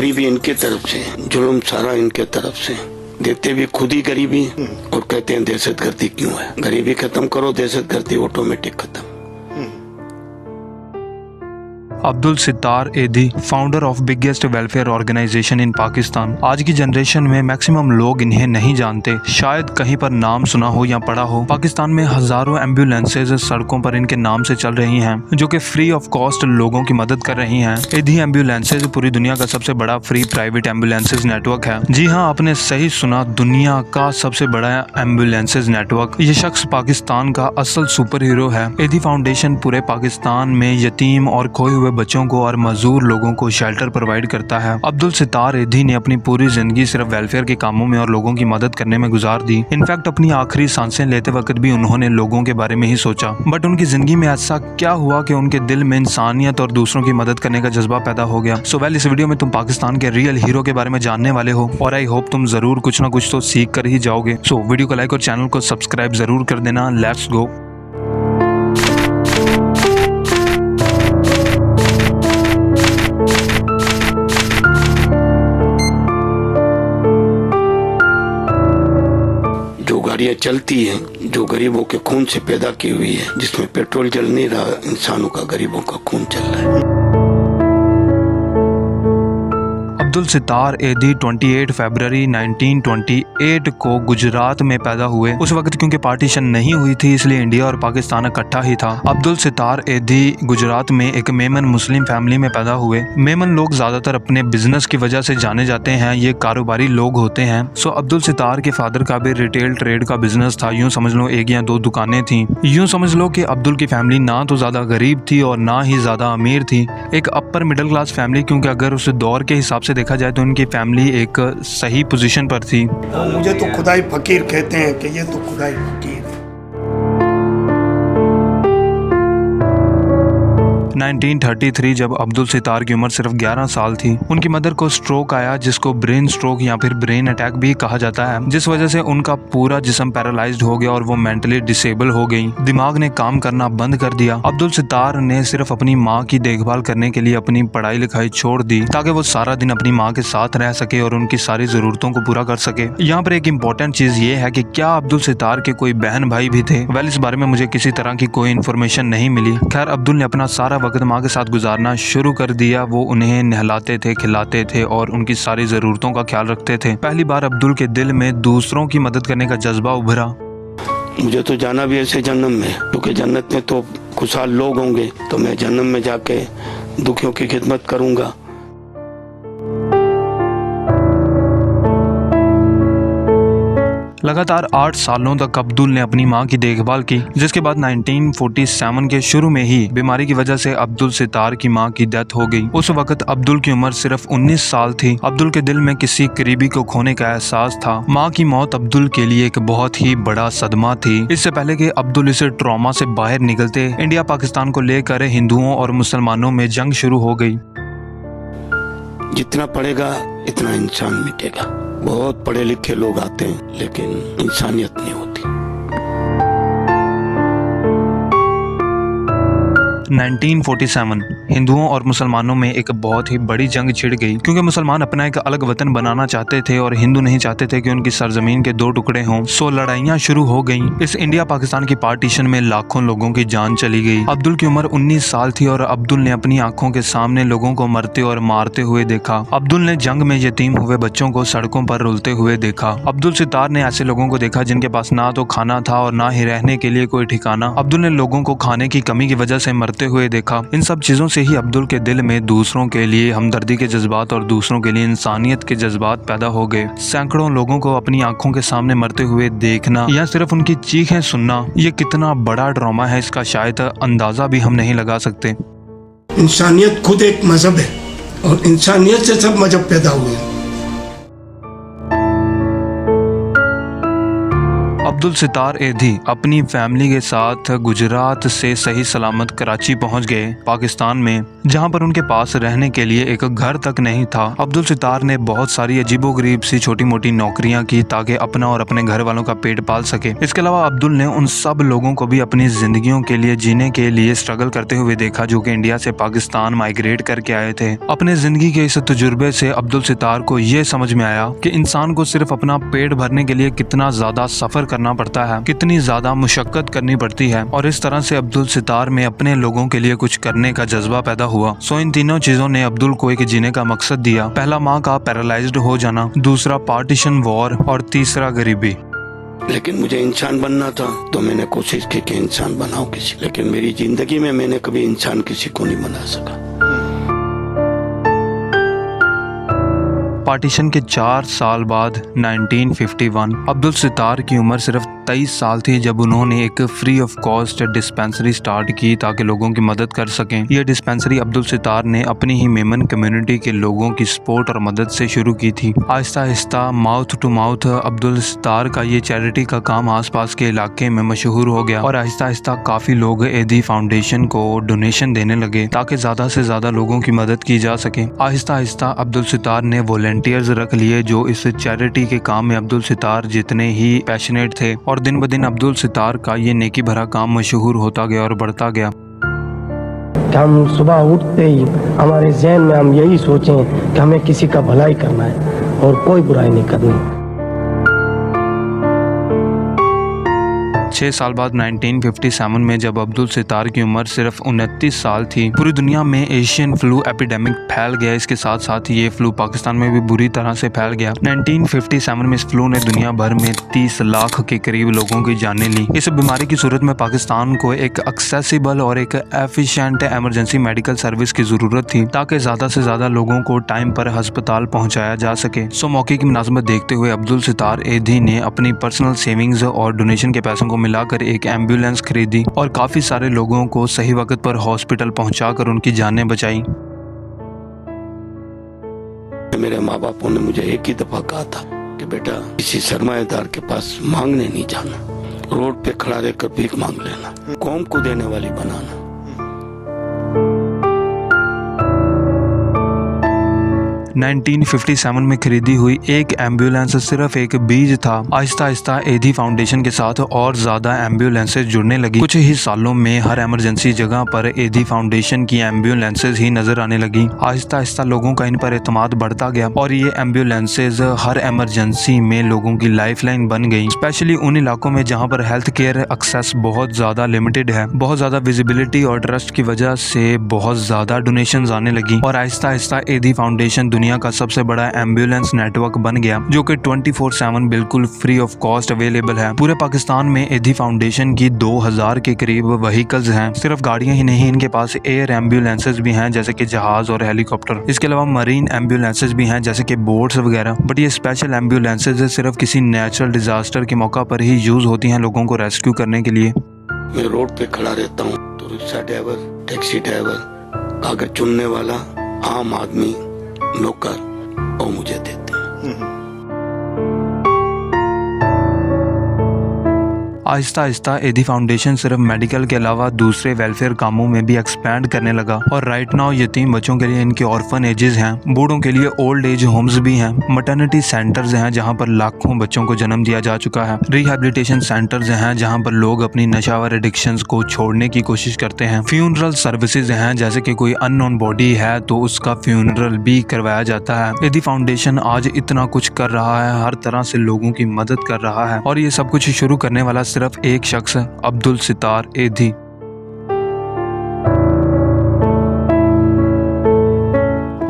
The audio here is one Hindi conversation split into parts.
गरीबी इनके तरफ से, जुल्म सारा इनके तरफ से, देते भी खुद ही गरीबी और कहते हैं दहशतगर्दी क्यों है। गरीबी खत्म करो, दहशतगर्दी ऑटोमेटिक खत्म। Abdul Sattar Edhi, founder of biggest welfare organisation in Pakistan. आज की जनरेशन में मैक्सिमम लोग इन्हें नहीं जानते, शायद कहीं पर नाम सुना हो या पढ़ा हो। पाकिस्तान में हजारों एम्बुलेंसेज सड़कों पर इनके नाम से चल रही हैं, जो कि फ्री ऑफ कॉस्ट लोगों की मदद कर रही हैं। एधी एम्बुलेंसेज पूरी दुनिया का सबसे बड़ा फ्री प्राइवेट एम्बुलेंसेज नेटवर्क है। जी हाँ, आपने सही सुना, दुनिया का सबसे बड़ा एम्बुलेंसेज नेटवर्क। ये शख्स पाकिस्तान का असल सुपर हीरो है। एधी फाउंडेशन पूरे पाकिस्तान में यतीम और खोए हुए बच्चों को और मजदूर लोगों को शेल्टर प्रोवाइड करता है। अब्दुल सित्तार एधी ने अपनी पूरी जिंदगी सिर्फ वेलफेयर के कामों में और लोगों की मदद करने में गुजार दी। इनफैक्ट अपनी आखिरी सांसें लेते वक्त भी उन्होंने लोगों के बारे में ही सोचा। बट उनकी जिंदगी में ऐसा क्या हुआ कि उनके दिल में इंसानियत और दूसरों की मदद करने का जज्बा पैदा हो गया। सो वेल, इस वीडियो में तुम पाकिस्तान के रियल हीरो के बारे में जानने वाले हो और आई होप तुम जरूर कुछ ना कुछ तो सीख कर ही जाओगे। सो वीडियो को लाइक और चैनल को सब्सक्राइब जरूर कर देना। Let's go. गाड़ियाँ चलती हैं जो गरीबों के खून से पैदा की हुई है, जिसमें पेट्रोल जल नहीं रहा, इंसानों का, गरीबों का खून चल रहा है। अब्दुल सित्तार एधी 28 फरवरी 1928 को गुजरात में पैदा हुए। उस वक्त क्योंकि पार्टीशन नहीं हुई थी, इसलिए इंडिया और पाकिस्तान इकट्ठा ही था। अब्दुल सित्तार एधी गुजरात में एक मेमन मुस्लिम फैमिली में पैदा हुए। मेमन लोग ज्यादातर अपने बिजनेस की वजह से जाने जाते हैं, ये कारोबारी लोग होते हैं। सो अब्दुल सित्तार के फादर का भी रिटेल ट्रेड का बिजनेस था। यूँ समझ लो 1 या 2 दुकानें थी। यूँ समझ लो कि अब्दुल की फैमिली ना तो ज्यादा गरीब थी और ना ही ज्यादा अमीर थी, एक अपर मिडिल क्लास फैमिली। क्योंकि अगर उस दौर के हिसाब से देखा जाए तो उनकी फैमिली एक सही पोजीशन पर थी। मुझे तो खुदाई फकीर कहते हैं कि ये तो खुदाई फकीर। 1933 जब अब्दुल सित्तार की उम्र सिर्फ 11 साल थी, उनकी मदर को स्ट्रोक आया, जिसको ब्रेन स्ट्रोक या फिर ब्रेन अटैक भी कहा जाता है, जिस वजह से उनका पूरा जिस्म पैरालाइज्ड हो गया और वो मेंटली डिसेबल हो गई। दिमाग ने काम करना बंद कर दिया। अब्दुल सित्तार ने सिर्फ अपनी माँ की देखभाल करने के लिए अपनी पढ़ाई लिखाई छोड़ दी, ताकि वो सारा दिन अपनी माँ के साथ रह सके और उनकी सारी जरूरतों को पूरा कर सके। यहाँ पर एक इम्पोर्टेंट चीज ये है कि क्या अब्दुल सित्तार के कोई बहन भाई भी थे? वेल, इस बारे में मुझे किसी तरह की कोई इन्फॉर्मेशन नहीं मिली। खैर, अब्दुल ने अपना सारा वक्त माँ के साथ गुजारना शुरू कर दिया। वो उन्हें नहलाते थे, खिलाते थे और उनकी सारी जरूरतों का ख्याल रखते थे। पहली बार अब्दुल के दिल में दूसरों की मदद करने का जज्बा उभरा। मुझे तो जाना भी ऐसे जन्नत में, क्योंकि जन्नत में तो खुशहाल लोग होंगे, तो मैं जन्नत में जाके दुखियों की खिदमत करूंगा। लगातार 8 सालों तक अब्दुल ने अपनी मां की देखभाल की, जिसके बाद 1947 के शुरू में ही बीमारी की वजह से अब्दुल सित्तार की मां की डेथ हो गई। उस वक्त अब्दुल की उम्र सिर्फ 19 साल थी। अब्दुल के दिल में किसी करीबी को खोने का एहसास था। मां की मौत अब्दुल के लिए एक बहुत ही बड़ा सदमा थी। इससे पहले कि अब्दुल इस ट्रॉमा से बाहर निकलते, इंडिया पाकिस्तान को लेकर हिंदुओं और मुसलमानों में जंग शुरू हो गई। जितना पढ़ेगा इतना इंसान मिटेगा। बहुत पढ़े लिखे लोग आते हैं, लेकिन इंसानियत नहीं होती। 1947 हिंदुओं और मुसलमानों में एक बहुत ही बड़ी जंग छिड़ गई, क्योंकि मुसलमान अपना एक अलग वतन बनाना चाहते थे और हिंदू नहीं चाहते थे कि उनकी सरजमीन के 2 टुकड़े हों। सो लड़ाइयां शुरू हो गईं। इस इंडिया पाकिस्तान की पार्टीशन में लाखों लोगों की जान चली गई। अब्दुल की उम्र 19 साल थी और अब्दुल ने अपनी आंखों के सामने लोगों को मरते और मारते हुए देखा। अब्दुल ने जंग में यतीम हुए बच्चों को सड़कों पर रुलते हुए देखा। अब्दुल सित्तार ने ऐसे लोगों को देखा जिनके पास ना तो खाना था और ना ही रहने के लिए कोई ठिकाना। अब्दुल ने लोगों को खाने की कमी की वजह से मरते हुए देखा। इन सब चीजों से ही अब्दुल के दिल में दूसरों के लिए हमदर्दी के जज्बात और दूसरों के लिए इंसानियत के जज्बात पैदा हो गए। सैकड़ों लोगों को अपनी आंखों के सामने मरते हुए देखना या सिर्फ उनकी चीखें सुनना, ये कितना बड़ा ड्रामा है, इसका शायद अंदाजा भी हम नहीं लगा सकते। इंसानियत खुद एक मजहब है और इंसानियत से सब मजहब पैदा हुए हैं। अब्दुल सितार एधी अपनी फैमिली के साथ गुजरात से सही सलामत कराची पहुंच गए पाकिस्तान में, जहां पर उनके पास रहने के लिए एक घर तक नहीं था। अब्दुल सितार ने बहुत सारी अजीबोगरीब सी छोटी मोटी नौकरियां की ताकि अपना और अपने घर वालों का पेट पाल सके। इसके अलावा अब्दुल ने उन सब लोगों को भी अपनी जिंदगियों के लिए जीने के लिए स्ट्रगल करते हुए देखा जो कि इंडिया से पाकिस्तान माइग्रेट करके आए थे। अपने जिंदगी के इस तजुर्बे से अब्दुल सितार को ये समझ में आया कि इंसान को सिर्फ अपना पेट भरने के लिए कितना ज्यादा सफर करना पड़ता है, कितनी ज्यादा मुशक्कत करनी पड़ती है। और इस तरह से अब्दुल सितार में अपने लोगों के लिए कुछ करने का जज्बा पैदा हुआ। सो इन तीनों चीजों ने अब्दुल को एक जीने का मकसद दिया। पहला माँ का पैरालाइज्ड हो जाना, दूसरा पार्टीशन वॉर और तीसरा गरीबी। लेकिन मुझे इंसान बनना था तो मैंने कोशिश की कि इंसान बनाऊं किसी, लेकिन मेरी जिंदगी में मैंने कभी इंसान किसी को नहीं बना सका। पार्टीशन के 4 साल बाद 1951 अब्दुल सितार की उम्र सिर्फ 23 साल थी जब उन्होंने एक free of cost dispensary start की ताकि लोगों की मदद कर सकें। यह डिस्पेंसरी अब्दुल सितार ने अपनी ही मेमन कम्युनिटी के लोगों की सपोर्ट और मदद से शुरू की थी। आहिस्ता आहिस्ता mouth to mouth Abdul Sitar का ये चैरिटी का काम आसपास के इलाके में मशहूर हो गया और आहिस्ता आहिस्ता काफी लोग एधी फाउंडेशन को डोनेशन देने लगे ताकि ज्यादा से ज्यादा लोगों की मदद की जा सके। आहिस्ता आहिस्ता अब्दुल सितार ने वॉलंटियर्स रख लिए जो इस चैरिटी के काम में अब्दुल सितार जितने ही पैशनेट थे, और दिन ब दिन अब्दुल सितार का ये नेकी भरा काम मशहूर होता गया और बढ़ता गया। हम सुबह उठते ही हमारे ज़हन में हम यही सोचें कि हमें किसी का भलाई करना है और कोई बुराई नहीं करनी। 6 साल बाद 1957 में जब अब्दुल सितार की उम्र सिर्फ 29 साल थी, पूरी दुनिया में एशियन फ्लू एपिडेमिक फैल गया। इसके साथ साथ ये फ्लू पाकिस्तान में भी बुरी तरह से फैल गया। 1957 में इस फ्लू ने दुनिया भर में 30 लाख के करीब लोगों की जानें ली। इस बीमारी की सूरत में पाकिस्तान को एक एक्सेसिबल और एक एफिशिएंट इमरजेंसी मेडिकल सर्विस की जरूरत थी ताकि ज्यादा से ज्यादा लोगों को टाइम पर अस्पताल पहुंचाया जा सके। सो मौके की मुनासिबत देखते हुए अब्दुल सितार एधी ने अपनी पर्सनल सेविंग्स और डोनेशन के पैसों को मिलाकर एक एम्बुलेंस खरीदी और काफी सारे लोगों को सही वक्त पर हॉस्पिटल पहुंचाकर उनकी जानें बचाई। मेरे माँ बापों ने मुझे एक ही दफा कहा था कि बेटा किसी सरमाएदार के पास मांगने नहीं जाना, रोड पे खड़ा रहकर भीख मांग लेना, कौम को देने वाली बनाना। 1957 में खरीदी हुई एक एम्बुलेंस सिर्फ एक बीज था। आहिस्ता आहिस्ता एधी फाउंडेशन के साथ और ज्यादा एम्बुलेंसेज जुड़ने लगी। कुछ ही सालों में हर इमरजेंसी जगह पर एधी फाउंडेशन की एम्बुलेंसेज ही नजर आने लगी। आहिस्ता आहिस्ता लोगों का इन पर एतमाद बढ़ता गया और ये एम्बुलेंसेज हर इमरजेंसी में लोगों की लाइफलाइन बन गई, स्पेशली उन इलाकों में जहाँ पर हेल्थ केयर एक्सेस बहुत ज्यादा लिमिटेड है। बहुत ज्यादा विजिबिलिटी और ट्रस्ट की वजह से बहुत ज्यादा डोनेशन आने लगी और आहिस्ता आहिस्ता एधी फाउंडेशन दुनिया का सबसे बड़ा एम्बुलेंस नेटवर्क बन गया जो कि 24/7 बिल्कुल फ्री ऑफ कॉस्ट अवेलेबल है। पूरे पाकिस्तान में एधी फाउंडेशन की 2000 के करीब व्हीकल्स हैं। सिर्फ गाड़ियां ही नहीं, इनके पास एयर एम्बुलेंसेज भी हैं जैसे कि जहाज और हेलीकॉप्टर। इसके अलावा मरीन एम्बुलेंसेज भी हैं जैसे कि बोट्स वगैरह। बट ये स्पेशल एम्बुलेंसेज सिर्फ किसी नेचुरल डिजास्टर के मौका पर ही यूज होती हैं लोगों को रेस्क्यू करने के लिए। मैं रोड पे खड़ा रहता हूँ तो रिक्शा ड्राइवर, टैक्सी ड्राइवर, कागज चुनने वाला, आम आदमी, नौकर और मुझे देते हैं। आहिस्ता आहिस्ता एधी फाउंडेशन सिर्फ मेडिकल के अलावा दूसरे वेलफेयर कामों में भी एक्सपैंड करने लगा और राइट नाउ यतीम बच्चों के लिए इनके ऑर्फन एजेस हैं, बूढ़ों के लिए ओल्ड एज होम्स भी हैं, मैटरनिटी सेंटर्स हैं जहां पर लाखों बच्चों को जन्म दिया जा चुका है, रिहैबिलिटेशन सेंटर्स हैं जहां पर लोग अपनी नशावर एडिक्शंस को छोड़ने की कोशिश करते हैं, फ्यूनरल सर्विसेज हैं जैसे कि कोई अननोन बॉडी है तो उसका फ्यूनरल भी करवाया जाता है। एधी फाउंडेशन आज इतना कुछ कर रहा है, हर तरह से लोगों की मदद कर रहा है और ये सब कुछ शुरू करने वाला सिर्फ एक शख्स अब्दुल सितार एधी।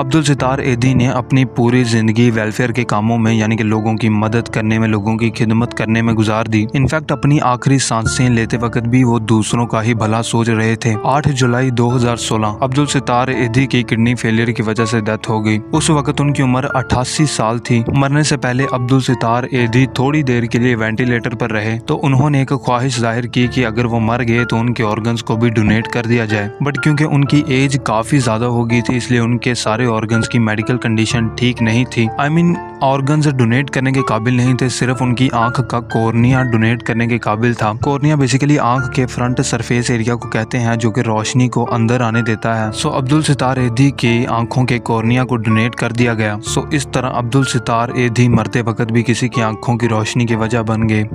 अब्दुल सितार एधी ने अपनी पूरी जिंदगी वेलफेयर के कामों में यानी कि लोगों की मदद करने में, लोगों की खिदमत करने में गुजार दी। इनफैक्ट अपनी आखिरी सांसें लेते वक्त भी वो दूसरों का ही भला सोच रहे थे। 8 जुलाई 2016 अब्दुल सितार एधी की किडनी फेलियर की वजह से डेथ हो गई। उस वक्त उनकी उम्र 88 साल थी। मरने से पहले अब्दुल सितार एधी थोड़ी देर के लिए वेंटिलेटर पर रहे तो उन्होंने एक ख्वाहिश जाहिर की कि अगर वो मर गए तो उनके ऑर्गन्स को भी डोनेट कर दिया जाए। बट क्योंकि उनकी एज काफी ज्यादा हो गई थी इसलिए उनके सारे ऑर्गन्स की मेडिकल कंडीशन ठीक नहीं थी। आई मीन ऑर्गन्स डोनेट करने के काबिल नहीं थे, सिर्फ उनकी आंख का कॉर्निया डोनेट करने के काबिल था। कॉर्निया बेसिकली आंख के फ्रंट सरफेस एरिया को कहते हैं जो कि रोशनी को अंदर आने देता है। सो अब्दुल सितार एधी की आंखों के कॉर्निया को डोनेट कर दिया गया। सो इस तरह अब्दुल सितार एधी मरते वक्त भी किसी की आंखों की रोशनी की वजह बन गए।